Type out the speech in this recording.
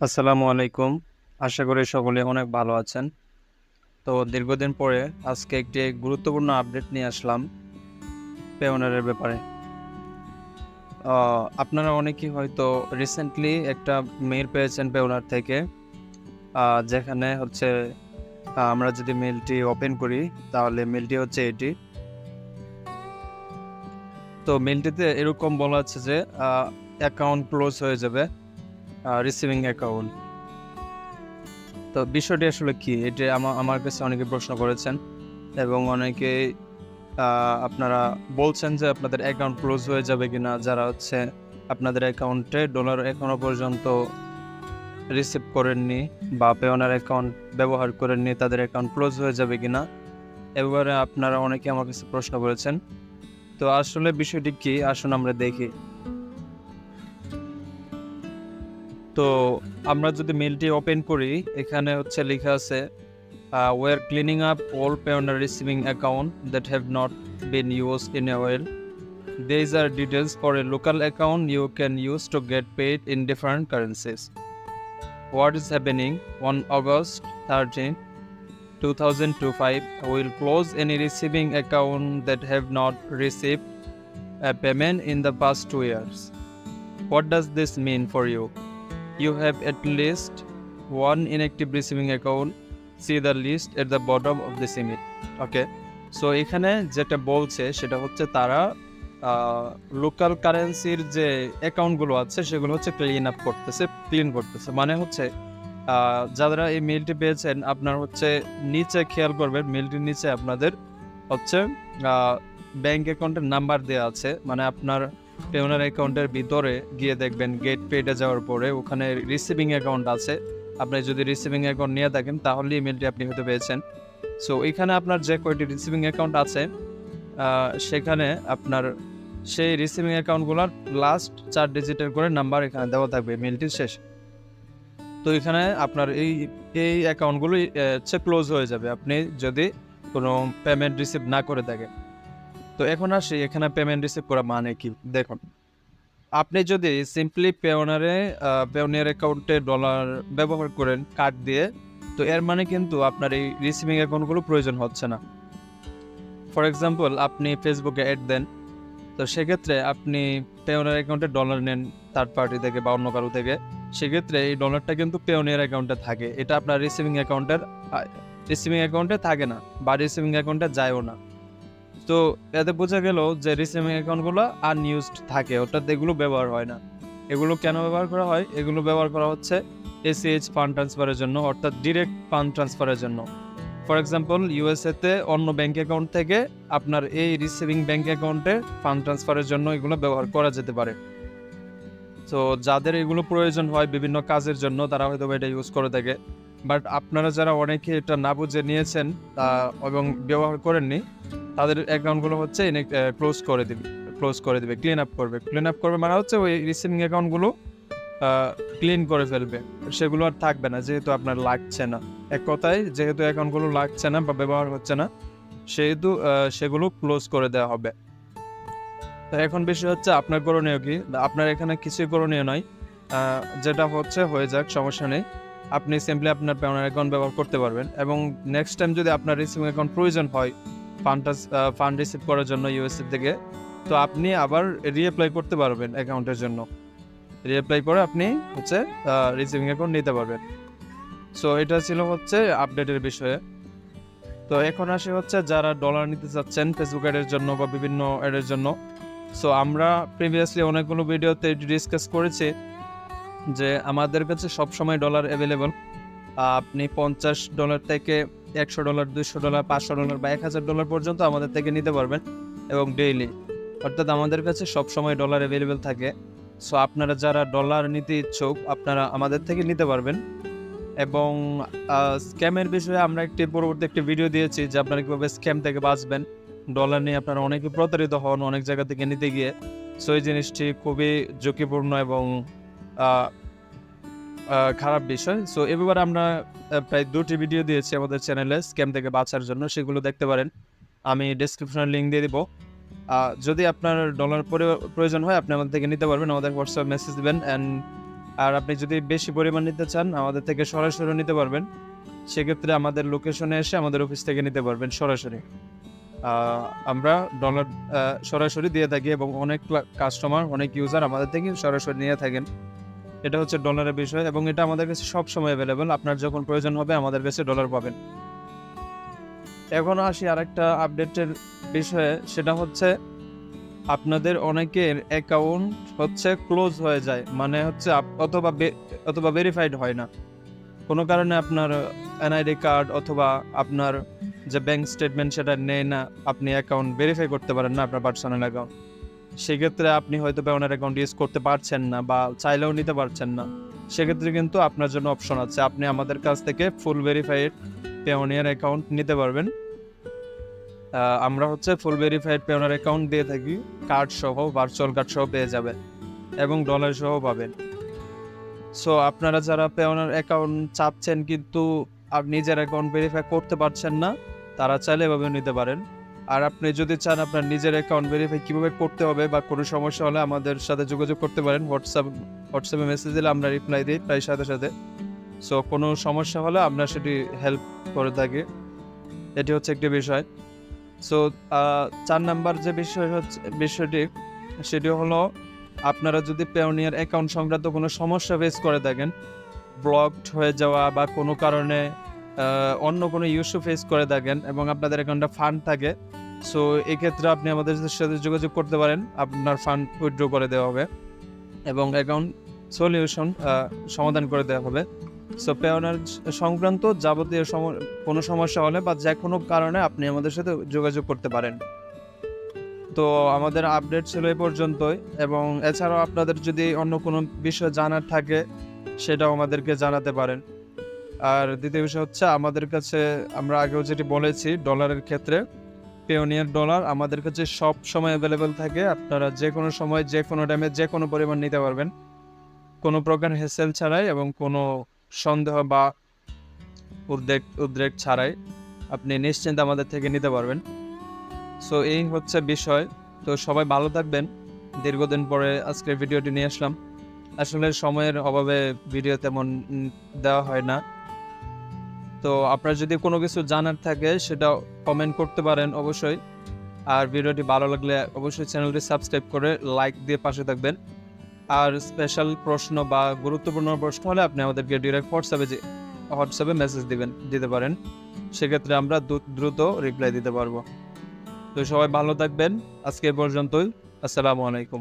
আসসালামু আলাইকুম। আশা করি সকলে অনেক ভালো আছেন। তো দীর্ঘদিন পরে আজকে একটি গুরুত্বপূর্ণ আপডেট নিয়ে আসলাম পেওনারের ব্যাপারে। আপনারা অনেকেই হয়তো রিসেন্টলি একটা মেইল পেয়েছেন পেওনার থেকে, যেখানে হচ্ছে আমরা যদি মেইলটি ওপেন করি তাহলে মেইলটি হচ্ছে এটি। তো মেইলটিতে এরকম বলা আছে যে অ্যাকাউন্ট ক্লোজ হয়ে যাবে, রিসিভিং অ্যাকাউন্ট। তো বিষয়টি আসলে কি, এটা আমার কাছে অনেকে প্রশ্ন করেছেন এবং অনেকে আপনারা বলছেন যে আপনাদের অ্যাকাউন্ট ক্লোজ হয়ে যাবে কিনা, যারা হচ্ছে আপনাদের অ্যাকাউন্টে ডলার এখনো পর্যন্ত রিসিভ করেননি বা পেওনার অ্যাকাউন্ট ব্যবহার করেননি, তাদের অ্যাকাউন্ট ক্লোজ হয়ে যাবে কিনা। এবারে আপনারা অনেকে আমার কাছে প্রশ্ন করেছেন। তো আসলে বিষয়টি কি, আসুন আমরা দেখি। তো আমরা যদি মেলটি ওপেন করি, এখানে হচ্ছে লেখা আছে we're cleaning up all Payoneer receiving account that have not been used in a while. These are details for a local account you can use to get paid in different currencies. What is happening on August 13, 2025? Will close any receiving account that have not received a payment in the past 2 years. What does this mean for you? You have at least one inactive receiving account. See the list at the bottom of this image. Okay. So এখানে যেটা বলছে সেটা হচ্ছে তারা local কারেন্সির যে অ্যাকাউন্টগুলো আছে সেগুলো হচ্ছে ক্লিন করতেছে। মানে হচ্ছে যারা এই মেইলটি পেয়েছেন, আপনার হচ্ছে নিচে খেয়াল করবেন, মেইলটির নিচে আপনাদের হচ্ছে ব্যাংক অ্যাকাউন্টের নাম্বার দেওয়া আছে। মানে আপনার পেওনার অ্যাকাউন্টের ভিতরে গিয়ে দেখবেন, গেট পেডে যাওয়ার পরে ওখানে রিসিভিং অ্যাকাউন্ট আছে। আপনি যদি রিসিভিং অ্যাকাউন্ট নিয়ে থাকেন তাহলে ইমেলটি আপনি হয়তো পেয়েছেন। সো এখানে আপনার যে কয়টি রিসিভিং অ্যাকাউন্ট আছে সেখানে আপনার সেই রিসিভিং অ্যাকাউন্টগুলোর লাস্ট 4 ডিজিটের করে নাম্বার এখানে দেওয়া থাকবে মেলটির শেষ। তো এখানে আপনার এই অ্যাকাউন্টগুলো হচ্ছে ক্লোজ হয়ে যাবে আপনি যদি কোনো পেমেন্ট রিসিভ না করে থাকেন। তো এখন আসি, এখানে পেমেন্ট রিসিভ করা মানে কি। দেখুন, আপনি যদি সিম্পলি পেওনিয়ার অ্যাকাউন্টে ডলার ব্যবহার করেন কার্ড দিয়ে, তো এর মানে কিন্তু আপনার এই রিসিভিং অ্যাকাউন্টগুলো প্রয়োজন হচ্ছে না। ফর এক্সাম্পল, আপনি ফেসবুকে অ্যাড দেন, তো সেক্ষেত্রে আপনি পেওনিয়ার অ্যাকাউন্টে ডলার নেন থার্ড পার্টি থেকে বা অন্য কারো থেকে, সেক্ষেত্রে এই ডলারটা কিন্তু পেওনিয়ার অ্যাকাউন্টে থাকে, এটা আপনার রিসিভিং অ্যাকাউন্টে থাকে না বা রিসিভিং অ্যাকাউন্টে যায়ও না। তো এতে বোঝা গেল যে রিসিভিং অ্যাকাউন্টগুলো আনইউজড থাকে, অর্থাৎ এগুলো ব্যবহার হয় না। এগুলো কেন ব্যবহার করা হয়? এগুলো ব্যবহার করা হচ্ছে এসিএইচ ফান্ড ট্রান্সফারের জন্য, অর্থাৎ ডিরেক্ট ফান্ড ট্রান্সফারের জন্য। ফর এক্সাম্পল, ইউএসএতে অন্য ব্যাংক অ্যাকাউন্ট থেকে আপনার এই রিসিভিং ব্যাংক অ্যাকাউন্টে ফান্ড ট্রান্সফারের জন্য এগুলো ব্যবহার করা যেতে পারে। তো যাদের এগুলো প্রয়োজন হয় বিভিন্ন কাজের জন্য, তারা হয়তো এটা ইউজ করে থাকে। বাট আপনারা যারা অনেকে এটা না বুঝে নিয়েছেন এবং ব্যবহার করেননি, তাদের অ্যাকাউন্টগুলো হচ্ছে ক্লোজ করে দিবে, ক্লিন আপ করবে মানে হচ্ছে ওই রিসিভিং অ্যাকাউন্টগুলো ক্লিন করে ফেলবে, সেগুলো আর থাকবে না, যেহেতু আপনার লাগছে না। এক কথায়, যেহেতু অ্যাকাউন্টগুলো লাগছে না বা ব্যবহার হচ্ছে না, সেহেতু সেগুলো ক্লোজ করে দেওয়া হবে। তো এখন বিষয় হচ্ছে আপনার করণীয় কি। আপনার এখানে কিছুই করণীয় নয়, যেটা হচ্ছে হয়ে যাক, সমস্যা নেই। আপনি সিম্পলি আপনার পেওনার অ্যাকাউন্ট ব্যবহার করতে পারবেন এবং নেক্সট টাইম যদি আপনার রিসিভিং অ্যাকাউন্ট প্রয়োজন হয় ফান্ড রিসিভ করার জন্য ইউএসএ থেকে, তো আপনি আবার রিঅ্যাপ্লাই করতে পারবেন অ্যাকাউন্টের জন্য। রিঅ্যাপ্লাই করে আপনি হচ্ছে রিসিভিং অ্যাকাউন্ট নিতে পারবেন। সো এটা ছিল হচ্ছে আপডেটের বিষয়ে। তো এখন আসে হচ্ছে যারা ডলার নিতে চাচ্ছেন ফেসবুক অ্যাডের জন্য বা বিভিন্ন অ্যাডের জন্য। সো আমরা প্রিভিয়াসলি অনেকগুলো ভিডিওতে ডিসকাস করেছি যে আমাদের কাছে সবসময় ডলার অ্যাভেলেবল। আপনি $50 থেকে $100, $200, $500 বা $1000 পর্যন্ত আমাদের থেকে নিতে পারবেন এবং ডেইলি, অর্থাৎ আমাদের কাছে সবসময় ডলার অ্যাভেলেবল থাকে। সো আপনারা যারা ডলার নিতে ইচ্ছুক, আপনারা আমাদের থেকে নিতে পারবেন। এবং স্ক্যামের বিষয়ে আমরা পরবর্তী একটি ভিডিও দিয়েছি যে আপনারা কীভাবে স্ক্যাম থেকে বাঁচবেন। ডলার নিয়ে আপনারা অনেকে প্রতারিত হন অনেক জায়গা থেকে নিতে গিয়ে। সো এই জিনিসটি খুবই ঝুঁকিপূর্ণ এবং খারাপ বিষয়। সো এবার আমরা প্রায় 2টি ভিডিও দিয়েছি আমাদের চ্যানেলে স্ক্যাম থেকে বাঁচার জন্য, সেগুলো দেখতে পারেন। আমি ডেসক্রিপশনে লিঙ্ক দিয়ে দিব। যদি আপনার ডলার প্রয়োজন হয় আপনি আমাদের থেকে নিতে পারবেন, আমাদের হোয়াটসঅ্যাপ মেসেজ দেবেন অ্যান্ড আর আপনি যদি বেশি পরিমাণ নিতে চান আমাদের থেকে সরাসরি নিতে পারবেন, সেক্ষেত্রে আমাদের লোকেশনে এসে আমাদের অফিস থেকে নিতে পারবেন সরাসরি। আমরা ডলার সরাসরি দিয়ে থাকি এবং অনেক কাস্টমার, অনেক ইউজার আমাদের থেকে সরাসরি নিয়ে থাকেন। এটা হচ্ছে ডলারের বিষয় এবং এটা আমাদের কাছে সবসময় অ্যাভেলেবল। আপনার যখন প্রয়োজন হবে আমাদের কাছে ডলার পাবেন। এখন আসি আরেকটা আপডেটের বিষয়ে, সেটা হচ্ছে আপনাদের অনেকের অ্যাকাউন্ট হচ্ছে ক্লোজ হয়ে যায়, মানে হচ্ছে অথবা ভেরিফাইড হয় না কোনো কারণে। আপনার এনআইডি কার্ড অথবা আপনার যে ব্যাংক স্টেটমেন্ট সেটা নেয় না, আপনি অ্যাকাউন্ট ভেরিফাই করতে পারেন না আপনার পার্সোনাল অ্যাকাউন্ট। সেক্ষেত্রে আপনি হয়তো পেওনার অ্যাকাউন্ট ইউজ করতে পারছেন না বা চাইলেও নিতে পারছেন না। সেক্ষেত্রে কিন্তু আপনার জন্য অপশন আছে, আপনি আমাদের কাছ থেকে ফুল ভেরিফাইড পেওনিয়ার অ্যাকাউন্ট নিতে পারবেন। আমরা হচ্ছে ফুল ভেরিফাইড পেওনার অ্যাকাউন্ট দিয়ে থাকি, কার্ড সহ, ভার্চুয়াল কার্ড সহ পেয়ে যাবেন এবং ডলার সহ পাবেন। সো আপনারা যারা পেওনার অ্যাকাউন্ট চাচ্ছেন কিন্তু নিজের অ্যাকাউন্ট ভেরিফাই করতে পারছেন না, তারা চাইলে এভাবে নিতে পারেন। আর আপনি যদি চান আপনার নিজের অ্যাকাউন্ট ভেরিফাই কীভাবে করতে হবে বা কোনো সমস্যা হলে আমাদের সাথে যোগাযোগ করতে পারেন। হোয়াটসঅ্যাপে মেসেজ দিলে আমরা রিপ্লাই দিই প্রায় সাথে সাথে। সো কোনো সমস্যা হলে আমরা সেটি হেল্প করে থাকি। এটি হচ্ছে একটি বিষয়। সো 4 নাম্বার যে বিষয়টি সেটি হলো, আপনারা যদি পেওনিয়ার অ্যাকাউন্ট সংক্রান্ত কোনো সমস্যা ফেস করে থাকেন, ব্লকড হয়ে যাওয়া বা কোনো কারণে অন্য কোনো ইস্যু ফেস করে থাকেন এবং আপনাদের অ্যাকাউন্টে ফান্ড থাকে, সো এক্ষেত্রে আপনি আমাদের সাথে যোগাযোগ করতে পারেন, আপনার ফান্ড উইথড্র করে দেওয়া হবে এবং অ্যাকাউন্ট সলিউশন সমাধান করে দেওয়া হবে। সো পেওনার সংক্রান্ত যাবতীয় কোনো সমস্যা হলে বা যে কোনো কারণে আপনি আমাদের সাথে যোগাযোগ করতে পারেন। তো আমাদের আপডেট ছিল এই পর্যন্তই, এবং এছাড়াও আপনাদের যদি অন্য কোনো বিষয় জানার থাকে সেটাও আমাদেরকে জানাতে পারেন। আর দ্বিতীয় বিষয় হচ্ছে, আমাদের কাছে আমরা আগেও যেটি বলেছি, ডলারের ক্ষেত্রে পেওনিয়ার ডলার আমাদের কাছে সব সময় অ্যাভেলেবেল থাকে। আপনারা যে কোনো সময়, যে কোনো টাইমে, যে কোনো পরিমাণ নিতে পারবেন, কোনো প্রকার হেসেল ছাড়াই এবং কোনো সন্দেহ বা উদ্রেক ছাড়াই আপনি নিশ্চিন্তে আমাদের থেকে নিতে পারবেন। সো এই হচ্ছে বিষয়। তো সবাই ভালো থাকবেন। দীর্ঘদিন পরে আজকের ভিডিওটি নিয়ে আসলাম। আসলে সময়ের অভাবে ভিডিও তেমন দেওয়া হয় না। তো আপনার যদি কোনো কিছু জানার থাকে সেটা কমেন্ট করতে পারেন অবশ্যই। আর ভিডিওটি ভালো লাগলে অবশ্যই চ্যানেলটি সাবস্ক্রাইব করে লাইক দিয়ে পাশে থাকবেন। আর স্পেশাল প্রশ্ন বা গুরুত্বপূর্ণ প্রশ্ন হলে আপনি আমাদেরকে ডিরেক্ট হোয়াটসঅ্যাপে মেসেজ দিতে পারেন। সেক্ষেত্রে আমরা দ্রুত রিপ্লাই দিতে পারবো। তো সবাই ভালো থাকবেন। আজকে পর্যন্তই। আসসালামু আলাইকুম।